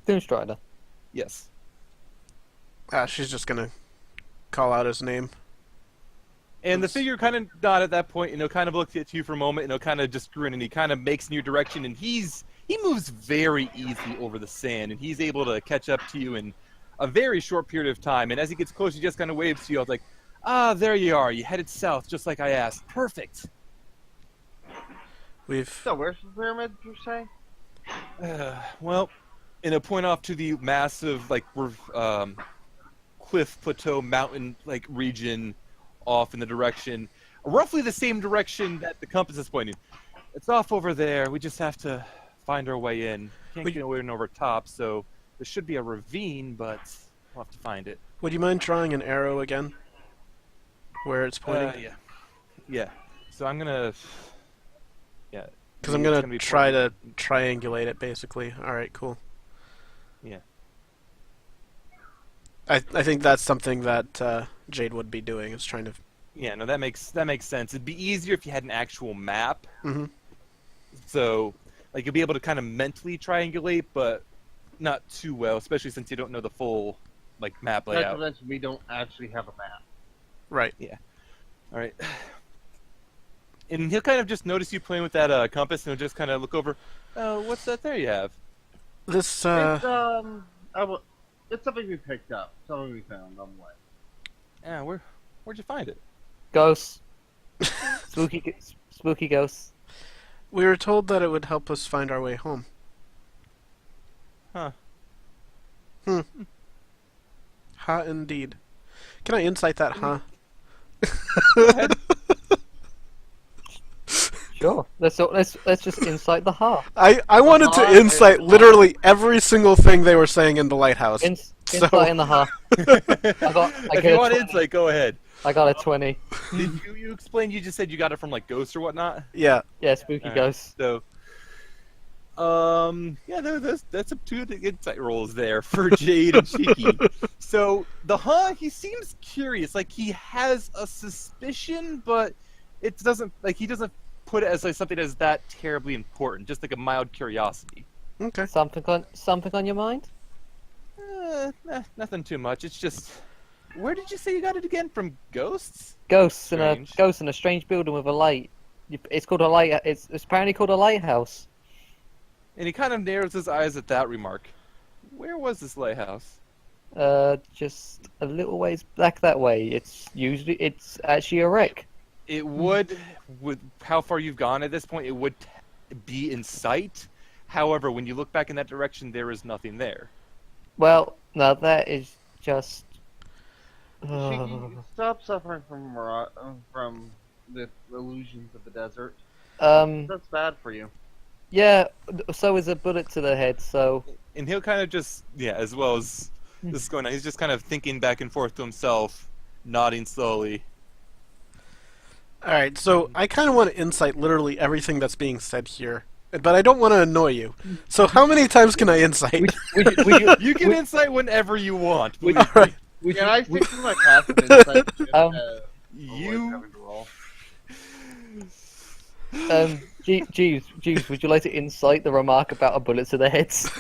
Doomstrider. Yes. She's just gonna call out his name. And the figure kind of nodded at that point, kind of looked at you for a moment, kind of just grinned, and he kind of makes in your direction, and he moves very easily over the sand, and he's able to catch up to you in a very short period of time. And as he gets close, he just kind of waves to you. I was like, there you are. You headed south, just like I asked. Perfect. So where's the pyramid, you say? Well, in a point off to the massive, cliff plateau mountain, region off in the direction, roughly the same direction that the compass is pointing. It's off over there. We just have to find our way in. Can't get away over top, so there should be a ravine, but we'll have to find it. Would you mind drawing an arrow again? Where it's pointing? Yeah. So I'm gonna... Yeah. Because I'm gonna try to triangulate it, basically. Alright, cool. Yeah. I think that's something that Jade would be doing, is trying to... Yeah, no, that makes sense. It'd be easier if you had an actual map. Mm-hmm. So, you'll be able to kind of mentally triangulate, but not too well, especially since you don't know the full, map layout. That's we don't actually have a map. Right. Yeah. All right. And he'll kind of just notice you playing with that compass, and he'll just kind of look over. Oh, what's that there you have? This, It's something we picked up. Something we found on the way. Yeah, where'd you find it? Ghosts. Spooky ghosts. We were told that it would help us find our way home. Huh. Ha, indeed. Can I insight that, huh? Go ahead. Sure. Let's just insight the heart. I wanted to insight literally every single thing they were saying in the lighthouse. Insight in the heart. If you want insight, go ahead. I got a 20. Did you explain? You just said you got it from ghosts or whatnot. Yeah. Yeah, spooky ghosts. So, yeah, that's a two insight rolls there for Jade and Shiki. So he seems curious. He has a suspicion, but it doesn't he doesn't put it as something that's that terribly important. Just a mild curiosity. Okay. Something on your mind? Nothing too much. It's just. Where did you say you got it again? From ghosts? Ghosts in a strange building with a light. It's called a light. It's apparently called a lighthouse. And he kind of narrows his eyes at that remark. Where was this lighthouse? Just a little ways back that way. It's actually a wreck. It would, with how far you've gone at this point, it would be in sight. However, when you look back in that direction, there is nothing there. Well, now that is just. Shiki, stop suffering from the illusions of the desert. That's bad for you. Yeah, so is a bullet to the head, so... And he'll kind of just, as well as this is going on, he's just kind of thinking back and forth to himself, nodding slowly. Alright, so I kind of want to insight literally everything that's being said here. But I don't want to annoy you. So how many times can I insight? You can insight whenever you want. Alright. Can I stick to my passive insight? Jeeves, would you like to insight the remark about a bullet to the heads?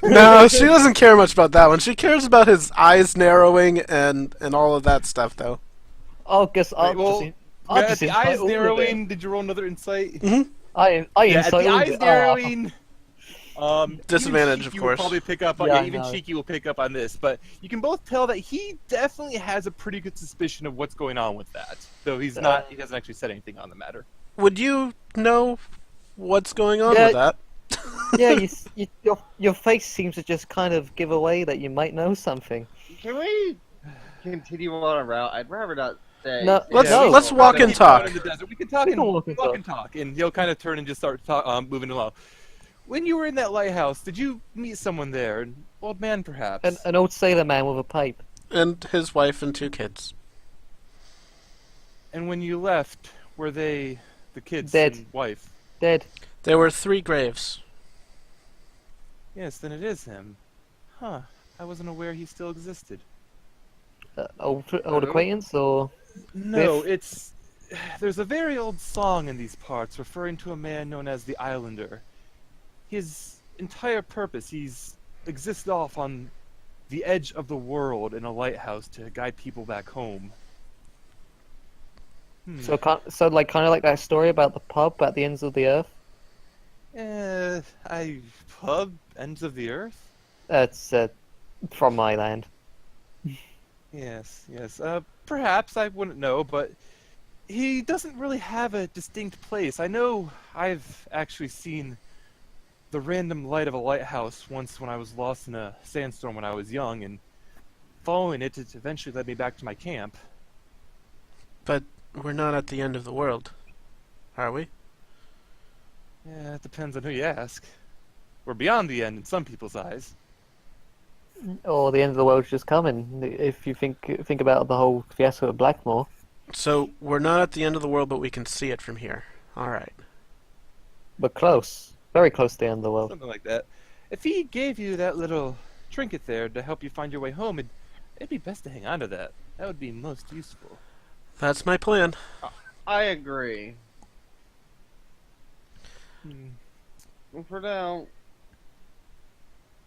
No, she doesn't care much about that one. She cares about his eyes narrowing and all of that stuff, though. I'll guess I'll just the eyes narrowing. Did you roll another insight? Mm-hmm. I insight the eyes narrowing. Disadvantage, of Shiki course. Will probably pick up on, even Shiki will pick up on this, but you can both tell that he definitely has a pretty good suspicion of what's going on with that. Though he hasn't actually said anything on the matter. Would you know what's going on with that? Yeah, your face seems to just kind of give away that you might know something. Can we continue on our route? I'd rather not say. No, let's walk and talk. We can talk and talk, and he'll kind of turn and just start moving along. When you were in that lighthouse, did you meet someone there? An old man, perhaps? An old sailor man with a pipe. And his wife and 2 kids. And when you left, were they the kids Dead. and wife? Dead. There were 3 graves. Yes, then it is him. Huh. I wasn't aware he still existed. Old acquaintance, or...? No, there's a very old song in these parts referring to a man known as the Islander. His entire purpose, he's exist off on the edge of the world in a lighthouse to guide people back home. So like kind of like that story about the pub at the ends of the earth. Pub ends of the earth. That's from my land. Yes. Perhaps I wouldn't know, but he doesn't really have a distinct place. I know I've actually seen the random light of a lighthouse once when I was lost in a sandstorm when I was young, and following it eventually led me back to my camp. But we're not at the end of the world, are we? Yeah, it depends on who you ask. We're beyond the end in some people's eyes. Or the end of the world's just coming. If you think about the whole fiasco of Blackmore. So we're not at the end of the world, but we can see it from here. All right. But close. Very close to the end of the world. Something like that. If he gave you that little trinket there to help you find your way home, it'd be best to hang on to that. That would be most useful. That's my plan. I agree. Hmm. Well, for now,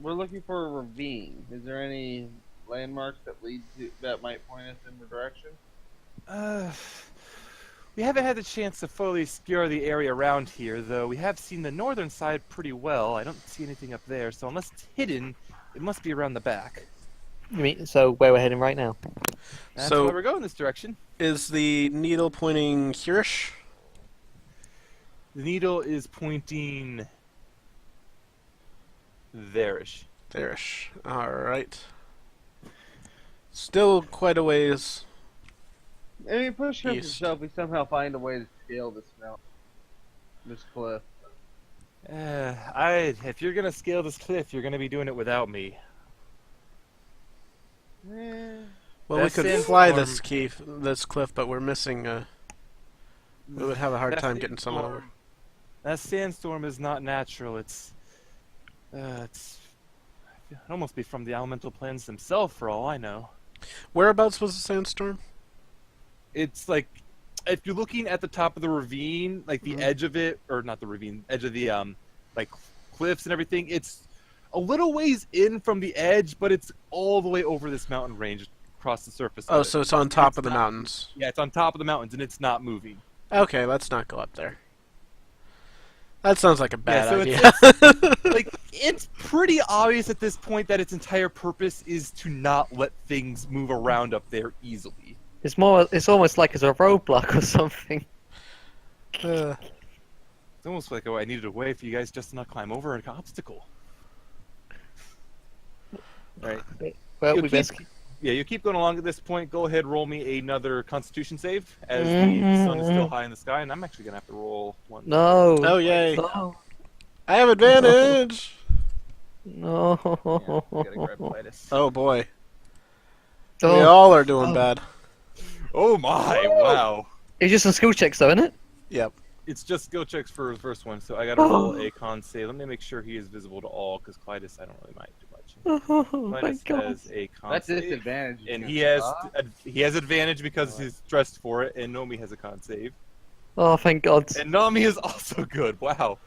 we're looking for a ravine. Is there any landmarks that might point us in the direction? We haven't had the chance to fully scour the area around here, though. We have seen the northern side pretty well. I don't see anything up there, so unless it's hidden, it must be around the back. You mean so where we're heading right now? That's So- why we're going this direction. Is the needle pointing here-ish? The needle is pointing there-ish. There-ish. All right. Still quite a ways. I mean, push comes to East. shove, we somehow find a way to scale this mountain, this cliff. If you're gonna scale this cliff, you're gonna be doing it without me. Well, we That could sandstorm- fly this cliff, but we're missing. We would have a hard That time getting someone over. sandstorm- That sandstorm is not natural. It'd almost be from the elemental planes themselves, for all I know. Whereabouts was the sandstorm? It's like, if you're looking at the top of the ravine, like the edge of it, or not the ravine, edge of the like cliffs and everything, it's a little ways in from the edge, but it's all the way over this mountain range across the surface. Oh, of it. so it's on top It's of the not- mountains. Yeah, it's on top of the mountains, and it's not moving. Okay, let's not go up there. That sounds like a bad so idea. It's pretty obvious at this point that its entire purpose is to not let things move around up there easily. It's almost like it's a roadblock or something. Uh, It's almost like I needed a way for you guys just to not climb over an obstacle. Right. Well, You we best. you keep going along at this point. Go ahead, roll me another Constitution save, as the sun is still high in the sky, and I'm actually gonna have to roll one. No. Oh, yay. No. I have advantage! No. Yeah, gotta grab Clytus. Oh boy. Oh. We all are doing bad. Oh my! Wow. It's just some skill checks, though, isn't it? Yep. It's just skill checks for the first one, so I gotta roll a con save. Let me make sure he is visible to all, because Clytus, I don't really mind too much. Oh my Clytus god. has a con That's save, disadvantage. and he has advantage because he's dressed for it, and Nomi has a con save. Oh, thank God. And Nami is also good. Wow.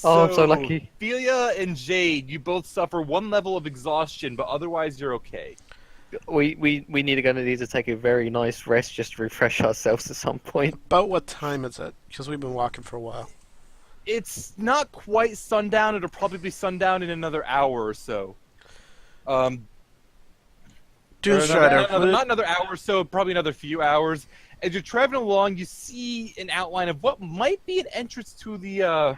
Oh, I'm so lucky. Ophelia and Jade, you both suffer one level of exhaustion, but otherwise you're okay. We need to take a very nice rest just to refresh ourselves at some point. About what time is it? Because we've been walking for a while. It's not quite sundown. It'll probably be sundown in another hour or so. Doomstrider, Not another hour or so, probably another few hours. As you're traveling along, you see an outline of what might be an entrance to the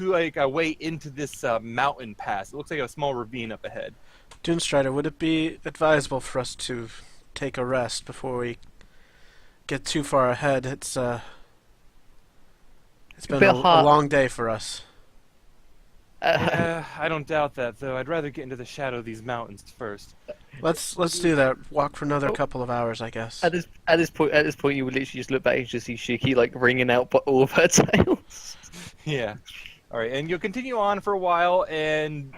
like a way into this mountain pass. It looks like a small ravine up ahead. Doomstrider, would it be advisable for us to take a rest before we get too far ahead? It's been bit a hot. long day for us. I don't doubt that, though. I'd rather get into the shadow of these mountains first. Let's do that. Walk for another couple of hours, I guess. At this point, you would literally just look back and just see Shiki like wringing out all of her tails. Yeah. All right, and you'll continue on for a while, and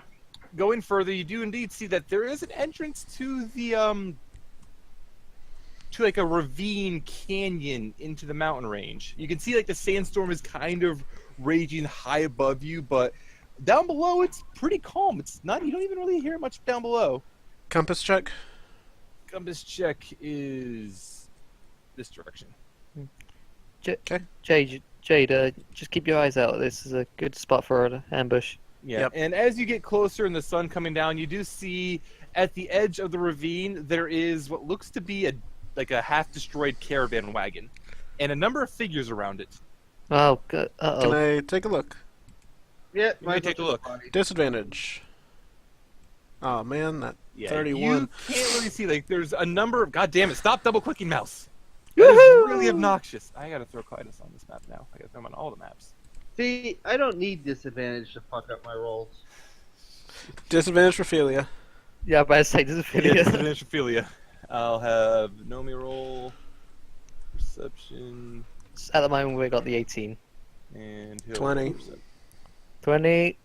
going further, you do indeed see that there is an entrance to the to like a ravine canyon into the mountain range. You can see like the sandstorm is kind of raging high above you, but Down below, it's pretty calm. It's not. You don't even really hear much down below. Compass check. Compass check is this direction. Okay. Jade, just keep your eyes out. This is a good spot for an ambush. Yeah. Yep. And as you get closer and the sun coming down, you do see at the edge of the ravine there is what looks to be a half-destroyed caravan wagon, and a number of figures around it. Oh, good. Uh-oh. Can I take a look? Yeah, You may take a look. Disadvantage. Oh man, that Yeah, 31. you can't really see. Like, there's a number of. God damn it! Stop double-clicking, mouse. That is really obnoxious. I gotta throw Clytus on this map now. I gotta throw him on all the maps. See, I don't need disadvantage to fuck up my rolls. Disadvantage for Felia. Yeah, but I say this is Yeah, video. disadvantage for Ophelia. I'll have Nomi roll, perception, At the moment, we got the 18. and he'll 20. roll perception. 20.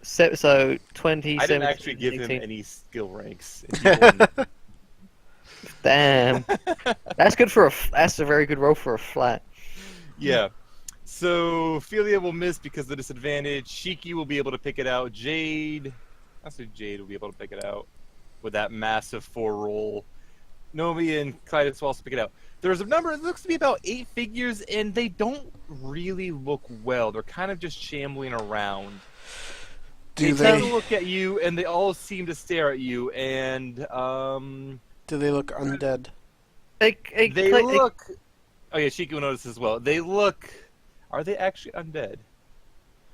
So 20. I didn't 17, actually give 18. him any skill ranks. And he won. Damn. That's good for that's a very good roll for a flat. Yeah. So Ophelia will miss because of the disadvantage. Shiki will be able to pick it out. Jade will be able to pick it out with that massive 4 roll. Nomi and Clytus will also pick it out. There's a number, it looks to be about 8 figures, and they don't really look well. They're kind of just shambling around. Do They take they? a look at you, and they all seem to stare at you, and Do they look undead? they look. Oh yeah, Shiki will notice as well. They look. Are they actually undead?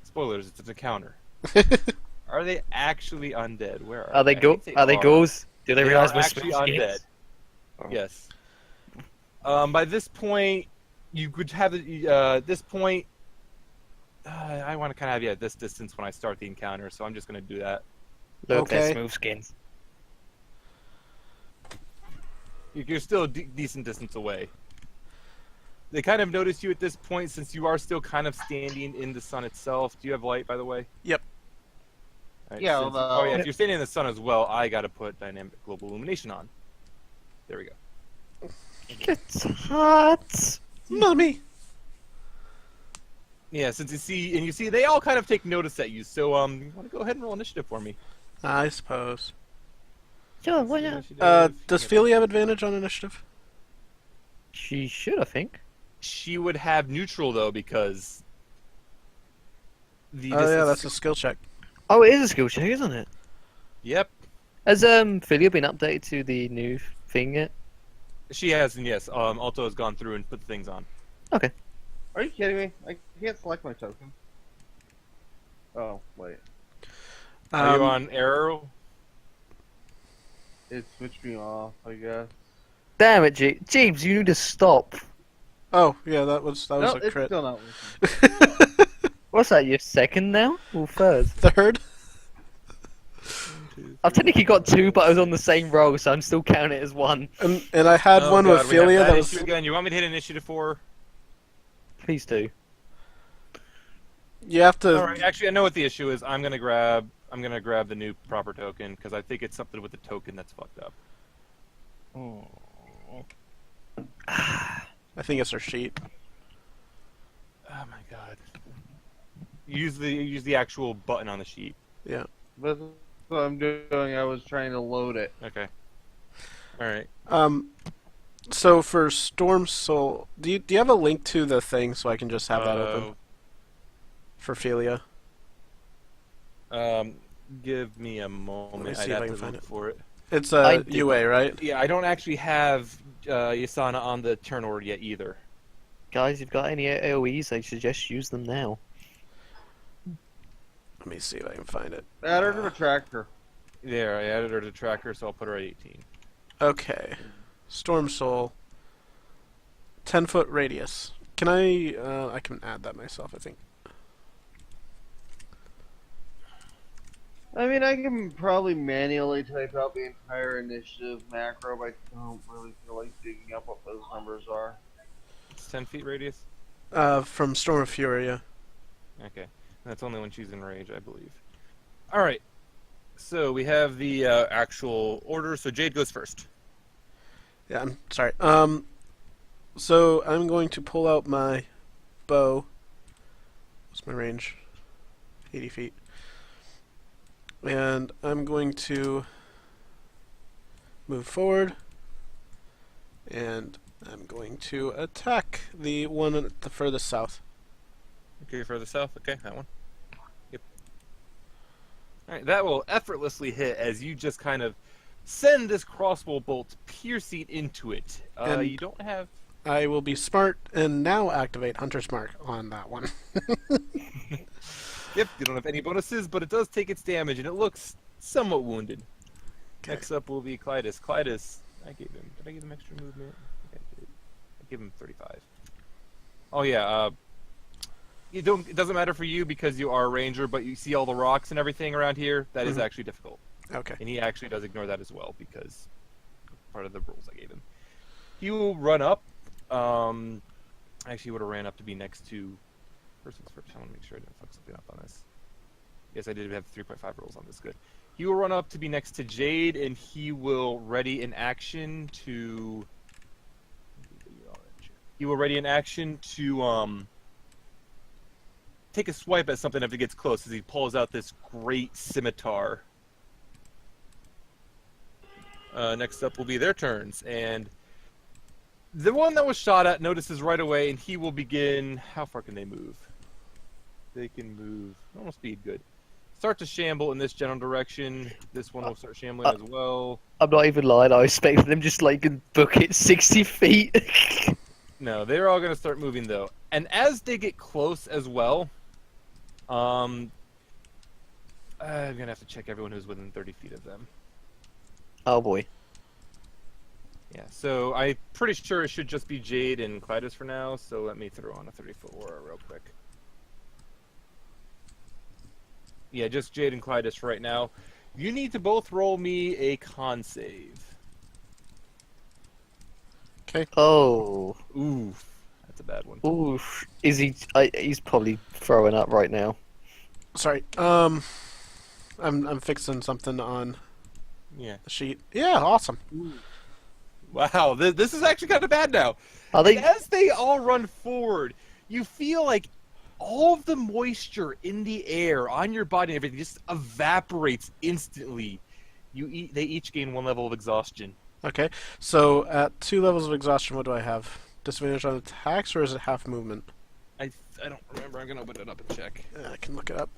Spoilers. It's an encounter. Are they actually undead? Where Are they Are they ghouls? Do they realize we're actually undead? Oh. Yes. By this point, you could have this point. I want to kind of have you at this distance when I start the encounter, so I'm just going to do that. Look, Okay. they're smooth skins. You're still a decent distance away. They kind of notice you at this point since you are still kind of standing in the sun itself. Do you have light, by the way? Yep. All right, Yeah, since- although- Oh yeah, if you're standing in the sun as well, I got to put dynamic global illumination on. There we go. It's hot. Mommy. Yeah, since you see, they all kind of take notice at you. So you want to go ahead and roll initiative for me? I suppose. Sure, why not? Does Felia have advantage on initiative? She should, I think. She would have neutral though because. Oh yeah, that's a skill check. Oh, it is a skill check, isn't it? Yep, Has Philia been updated to the new thing yet? she has, and yes, Alto has gone through and put things on. Okay. Are you kidding me? I can't select my token. Oh, wait. Are you on arrow? It switched me off, I guess. Damn it, James, you need to stop. Oh yeah, that was No, a it's crit. still not working. What's that, your second now? Or third? Third. I've technically got 2, but I was on the same roll, so I'm still counting it as 1. And I had Oh, one God, with we have Felia that that was. issue again. You want me to hit initiative for? Please do. You have to. All right. Actually, I know what the issue is. I'm gonna grab the new proper token because I think it's something with the token that's fucked up. I think it's her sheet. Oh my god. Use the actual button on the sheet. Yeah. That's what I'm doing. I was trying to load it. Okay. All right. So for Storm Soul, do you have a link to the thing so I can just have that open for Felia? Give me a moment. Let me see I'd if have I can to find look it. for it. It's I did- UA, right? Yeah, I don't actually have Yasana on the turn order yet either. Guys, if you've got any AoEs, I suggest use them now. Let me see if I can find it. Add her to the tracker. There, I added her to tracker, so I'll put her at 18. Okay. Storm Soul. 10-foot radius. Can I can add that myself, I think. I mean, I can probably manually type out the entire initiative macro, but I don't really feel like digging up what those numbers are. It's 10 feet radius? From Storm of Fury, yeah. Okay. That's only when she's in rage, I believe. Alright. So we have the actual order, so Jade goes first. Yeah, I'm sorry. So I'm going to pull out my bow. What's my range? 80 feet. And I'm going to move forward, and I'm going to attack the one at the furthest south. Okay, further south. Okay, that one. Yep. All right, that will effortlessly hit as you just kind of send this crossbow bolt piercing into it. And you don't have. I will be smart and now activate Hunter's Mark on that one. Yep, you don't have any bonuses, but it does take its damage, and it looks somewhat wounded. Okay. Next up will be Clytus. Clytus, did I give him extra movement? I think I did. I give him 35. Oh yeah, it doesn't matter for you because you are a ranger, but you see all the rocks and everything around here. That is actually difficult. Okay. And he actually does ignore that as well because part of the rules I gave him. He will run up. Actually would have ran up to be next to first things first. I want to make sure I didn't fuck something up on this. Yes, I did have 3.5 rolls on this. Good. He will run up to be next to Jade, and he will ready an action to. He will ready an action to take a swipe at something if it gets close, as he pulls out this great scimitar. Next up will be their turns, and the one that was shot at notices right away, and he will begin. How far can they move? They can move normal speed. Good. Start to shamble in this general direction. This one will start shambling as well. I'm not even lying. I expected them just like book it 60 feet. No, they're all going to start moving though, and as they get close as well, I'm going to have to check everyone who's within 30 feet of them. Oh boy. Yeah, so I'm pretty sure it should just be Jade and Clytus for now, so let me throw on a 30-foot aura real quick. Yeah, just Jade and Clytus for right now. You need to both roll me a con save. Okay. Oh. Oof, that's a bad one. Oof. Is he? He's probably throwing up right now. Sorry. I'm fixing something on Yeah. the sheet. Yeah, awesome. Wow, this is actually kind of bad now. Are they? As they all run forward, you feel like all of the moisture in the air on your body and everything just evaporates instantly. They each gain 1 level of exhaustion. Okay, so at 2 levels of exhaustion, what do I have? Disadvantage on attacks, or is it half movement? I don't remember. I'm gonna open it up and check. I can look it up.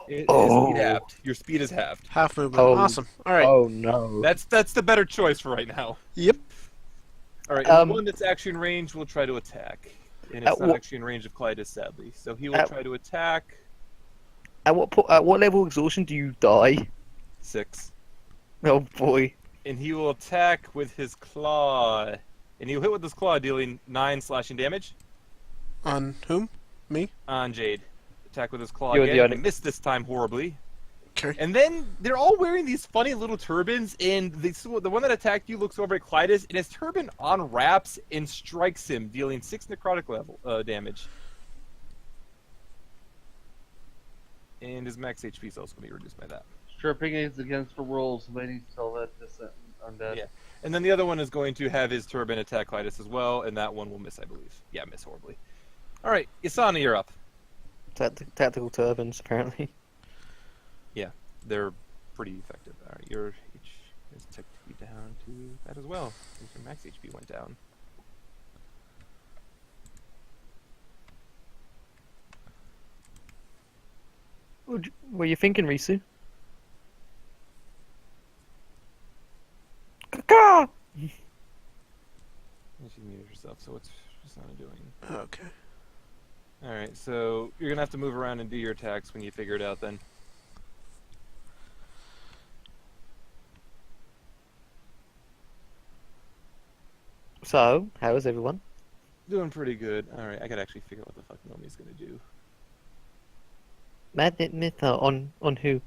It is Oh. speed halved. Your speed is halved. Half movement. Oh. Awesome. All right. Oh no. That's the better choice for right now. Yep. All right, and the one that's actually in range will try to attack, and it's not actually in range of Clytus, sadly. So he will try to attack. At what level of exhaustion do you die? 6. Oh boy. And he will attack with his claw, and he'll hit with his claw, dealing 9 slashing damage On whom? Me? on Jade. Attack with his claw You're the again. only- He missed this time horribly. Okay. And then they're all wearing these funny little turbans, and the one that attacked you looks over at Clytus, and his turban unwraps and strikes him, dealing 6 necrotic level damage. And his max HP is also going to be reduced by that. Stripping is against the rules. They need to tell that to undead. Yeah. And then the other one is going to have his turban attack Clytus as well, and that one will miss, I believe. Yeah, miss horribly. All right, Yasana, you're up. Tactical turbans, apparently. Yeah, they're pretty effective. All right, your HP is technically down to that as well, since your max HP went down. What were you thinking, Risu? Caca! You muted yourself, so what's Yasana doing? Okay. All right, so you're gonna have to move around and do your attacks when you figure it out. Then. So, how is everyone? Doing pretty good. All right, I gotta actually figure out what the fuck Nomi's gonna do. Magnet Mytha on who?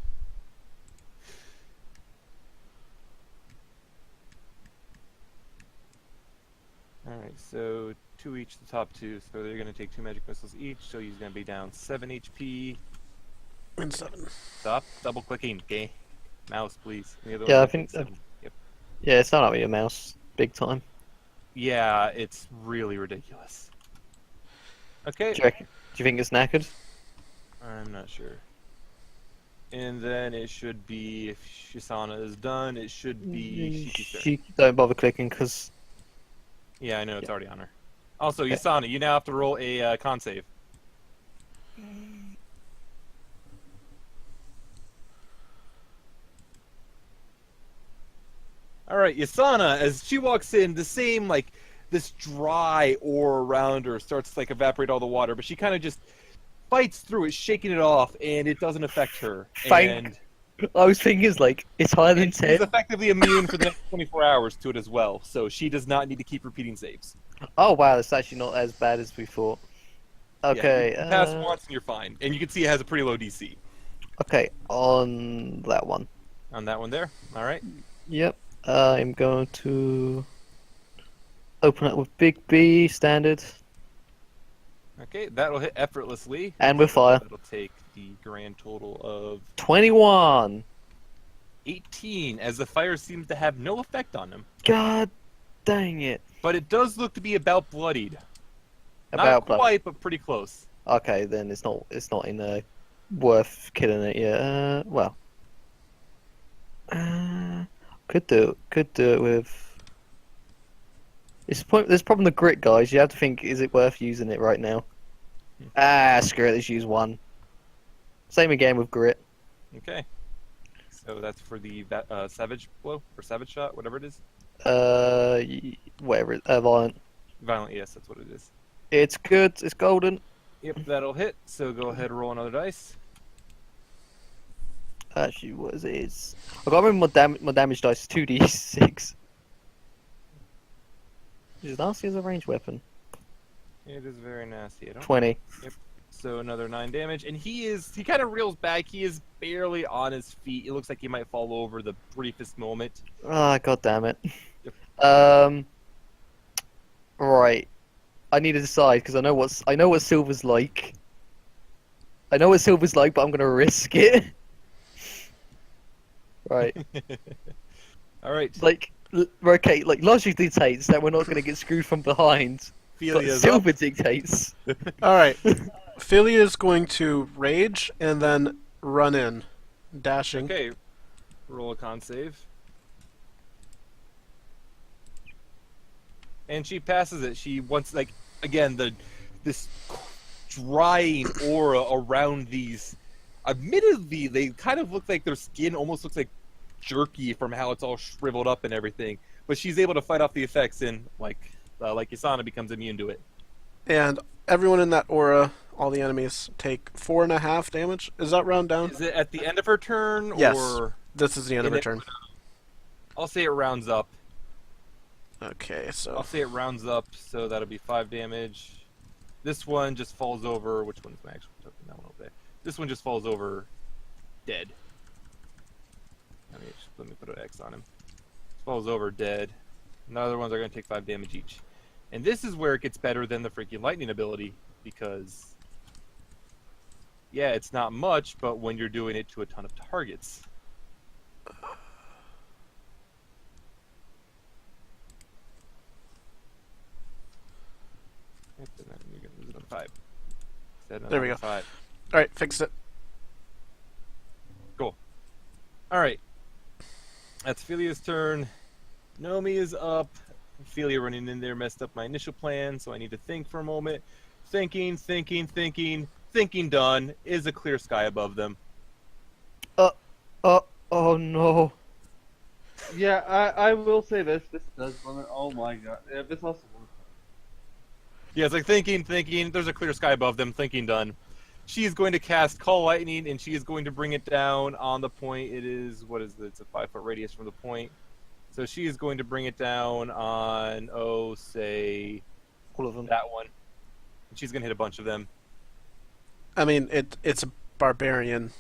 Alright, so 2 each, the top 2, so they're going to take 2 magic missiles each, so he's going to be down 7 HP. And 7. Stop double clicking, okay? Mouse, please. And the other Yeah, one I think- takes 7. Yep. Yeah, it's not up with your mouse. Big time. Yeah, it's really ridiculous. Okay. Do you you think it's knackered? I'm not sure. And then it should be, if Yasana is done, it should be Shiki's turn. She don't bother clicking because Yeah, I know, it's already on her. Also, Yasana, you now have to roll a con save. Alright, Yasana, as she walks in, the same, like, this dry aura around her starts to, like, evaporate all the water, but she kind of just fights through it, shaking it off, and it doesn't affect her. And I was thinking it's higher than she's 10. effectively immune for the next 24 hours to it as well, so she does not need to keep repeating saves. Oh wow, that's actually not as bad as we thought. Okay. Yeah, you pass once and you're fine. And you can see it has a pretty low DC. Okay, on that one. On that one there. Alright. Yep. I'm going to open up with Big B standard Okay, that'll hit effortlessly. and with fire. That'll take the grand total of 21. 18, as the fire seems to have no effect on him. God dang it. But it does look to be about bloodied. About Not quite, but pretty close. Okay, then it's not in worth killing it yet. Well. Could do it with. There's problem the grit, guys. You have to think: is it worth using it right now? Screw it. Let's use one. Same again with grit. Okay. So that's for the savage blow or savage shot, whatever it is. Whatever. Violent. Violent, yes, that's what it is. It's good. It's golden. Yep, that'll hit. So go ahead and roll another dice. Actually, what is it? I got to remember my damage dice is 2d6. Which is nasty as a ranged weapon. It is very nasty. I don't 20. So another 9 damage, and he kind of reels back. He is barely on his feet. It looks like he might fall over the briefest moment. Ah, god damn it. Yep. Right. I need to decide because I know what silver's like. I know what silver's like, but I'm gonna risk it. Right. All right. Like, okay, like logic dictates that we're not gonna get screwed from behind. But Philia's silver up. dictates. Alright. Philia is going to rage and then run in. Dashing. Okay. Roll a con save. And she passes it. She wants, like, again, this drying aura around these. Admittedly, they kind of look like their skin almost looks like jerky from how it's all shriveled up and everything. But she's able to fight off the effects, and like Yasana becomes immune to it. And everyone in that aura, all the enemies, take 4.5 damage. Is that round down? Is it at the end of her turn? Yes. Or This is the end of her turn. I'll say it rounds up. Okay, so I'll say it rounds up, so that'll be 5 damage. This one just falls over. Which one's my actual token? That one over there. This one just falls over dead. Let me put an X on him. Falls over dead. And the other ones are going to take 5 damage each. And this is where it gets better than the freaking lightning ability, because yeah, it's not much, but when you're doing it to a ton of targets. You're going to lose it on 5. There we go. 5. Alright, fixed it. Cool. Alright. That's Philia's turn. Nomi is up. Philia running in there messed up my initial plan, so I need to think for a moment. Thinking. Done. Is a clear sky above them. Oh no. Yeah, I will say this. This does limit. Oh my god. Yeah, this also works. Yeah, it's like thinking. There's a clear sky above them. Thinking done. She is going to cast Call Lightning, and she is going to bring it down on the point. It is, what is it? It's a 5-foot radius from the point. So she is going to bring it down on, say, All of them. that one. And she's going to hit a bunch of them. I mean, it's a barbarian.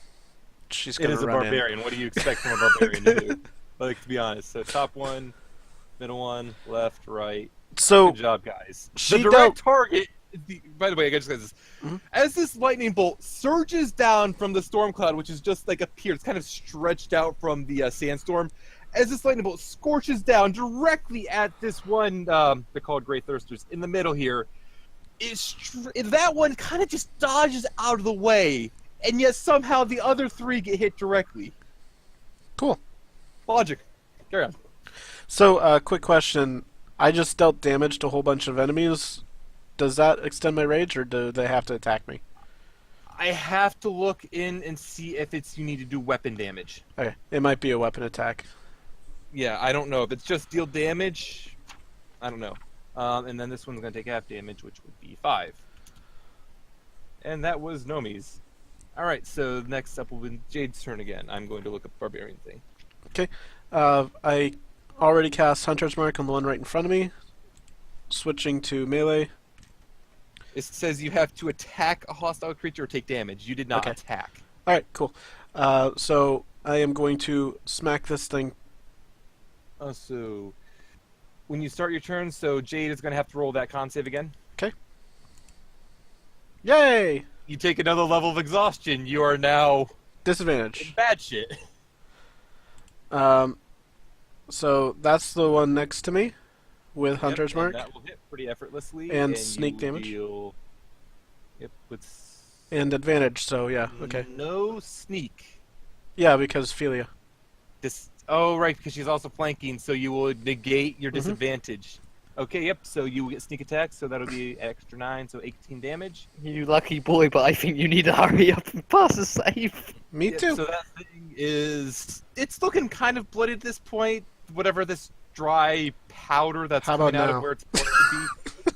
She's It gonna is a run barbarian. What do you expect from a barbarian to do? Like, to be honest. So top one, middle one, left, right. in. So Good job, guys. she The direct don't- target. By the way, I gotta just say this. Mhm. As this lightning bolt surges down from the storm cloud, which is just like a pier, it's kind of stretched out from the sandstorm. As this lightning bolt scorches down directly at this one, they're called Grey Thirsters, in the middle here, that one kind of just dodges out of the way, and yet somehow the other 3 get hit directly. Cool. Logic. Carry on. So, quick question. I just dealt damage to a whole bunch of enemies. Does that extend my rage, or do they have to attack me? I have to look in and see if you need to do weapon damage. Okay, it might be a weapon attack. Yeah, I don't know. If it's just deal damage, I don't know. And then this one's going to take half damage, which would be 5. And that was Nomi's. Alright, so next up will be Jade's turn again. I'm going to look up barbarian thing. Okay. I already cast Hunter's Mark on the one right in front of me. Switching to melee. It says you have to attack a hostile creature or take damage. You did not attack. Alright, cool. So I am going to smack this thing. So when you start your turn, so Jade is going to have to roll that con save again. Okay. Yay! You take another level of exhaustion. You are now Disadvantage. in bad shit. So that's the one next to me with Hunter's Yep, Mark. and that will hit pretty effortlessly. And you sneak will damage. Deal... Yep, with... And advantage, so yeah, okay. No sneak. Yeah, because Philia. Oh, right, because she's also flanking, so you will negate your Mhm. disadvantage. Okay, yep, so you will get sneak attack, so that'll be extra 9, so 18 damage. You lucky boy, but I think you need to hurry up and pass the save. Me Yep, too. So that thing is... It's looking kind of bloody at this point, whatever this dry powder that's How coming about out now? of where it's supposed to be.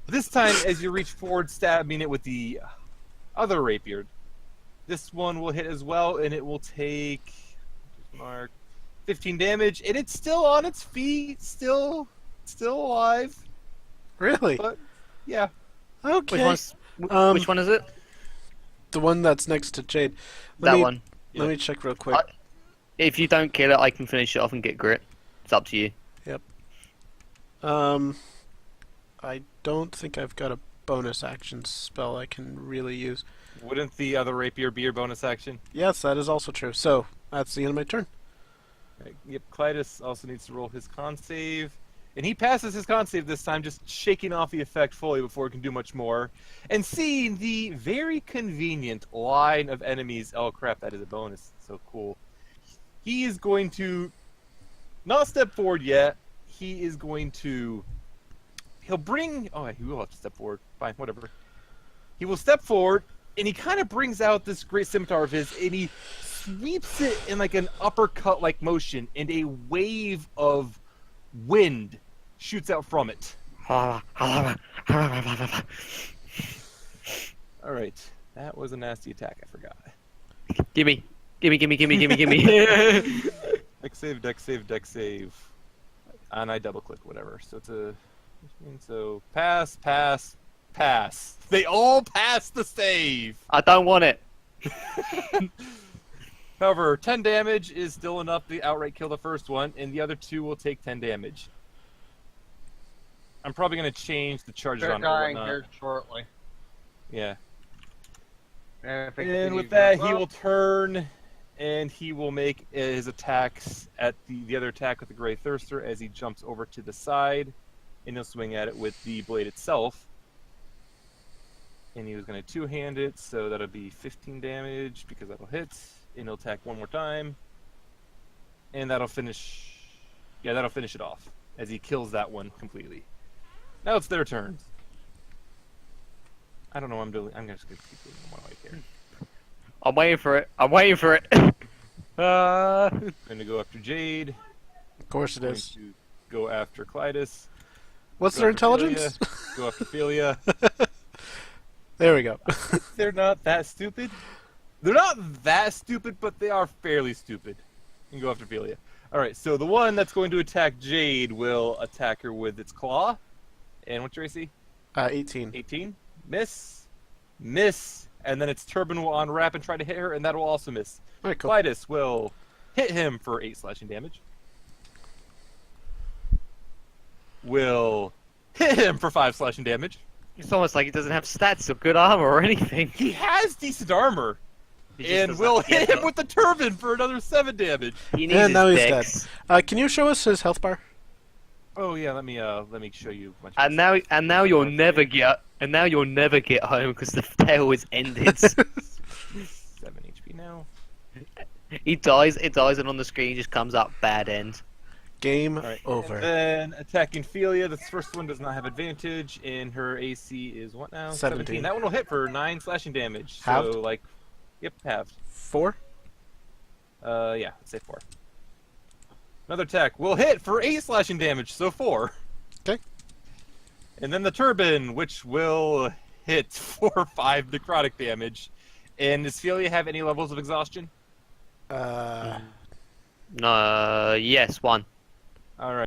This time, as you reach forward, stabbing it with the other rapier, this one will hit as well, and it will take... Mark... 15 damage, and it's still on its feet, still alive. Really? But yeah, Okay. Which one is it? The one that's next to Jade. That one. Let me check real quick. If you don't kill it, I can finish it off and get grit. It's up to you. I don't think I've got a bonus action spell I can really use. wouldn't the other rapier be your bonus action? Yes, that is also true. So, that's the end of my turn. Right, yep. Clytus also needs to roll his con save, and he passes his con save this time, just shaking off the effect fully before he can do much more, and seeing the very convenient line of enemies. Oh crap, that is a bonus. So cool. He is going to not step forward yet. He is going to. He'll bring. Oh, he will have to step forward. Fine, whatever. He will step forward, and he kind of brings out this great scimitar of his, and he sweeps it in like an uppercut-like motion, and a wave of wind shoots out from it. All right, that was a nasty attack. I forgot. Gimme. Gimme. Dex save, dex save, dex save, and I double click whatever. So it's a so pass. They all pass the save. I don't want it. However, 10 damage is still enough to outright kill the first one, and the other 2 will take 10 damage. I'm probably going to change the charges They're on it. dying or here whatnot. shortly. Yeah. And, if it And with continues that, to he go will turn, and he will make his attacks at the other attack with the Grey Thirster as he jumps over to the side, and he'll swing at it with the blade itself. And he was going to two-hand it, so that'll be 15 damage because that'll hit. And he'll attack one more time. And that'll finish... Yeah, that'll finish it off as he kills that one completely. Now it's their turn. I don't know what I'm doing. I'm just going to keep doing one right here. I'm waiting for it. I'm Going to go after Jade. Of course it Going is. to go after Clytus. What's Go their after intelligence? Philia, go after Philia. There we go. They're not that stupid. They're not that stupid, but they are fairly stupid. You can go after Philia. Alright, so the one that's going to attack Jade will attack her with its claw. And what's your AC? 18. 18. Miss. Miss. And then its turban will unwrap and try to hit her, and that will also miss. Alright, cool. Clytus will hit him for 8 slashing damage. Will hit him for 5 slashing damage. It's almost like he doesn't have stats or good armor or anything. He has decent armor. He just And doesn't will get hit him the- with the turban for another 7 damage. He needs And his now he's dex. dead. Can you show us his health bar? Oh yeah, let me show you. And now you'll never get home because the tale is ended. 7 HP now. He dies. It dies, and on the screen just comes up bad end. Game Alright, over. and then attacking Felia. This first one does not have advantage, and her AC is what now? 17. That one will hit for 9 slashing damage. Halved? So like, yep, halved. 4? Yeah, let's say 4. Another attack will hit for 8 slashing damage, so 4. Okay. And then the turban, which will hit for 5 necrotic damage. And does Felia have any levels of exhaustion? Yes, one. All right.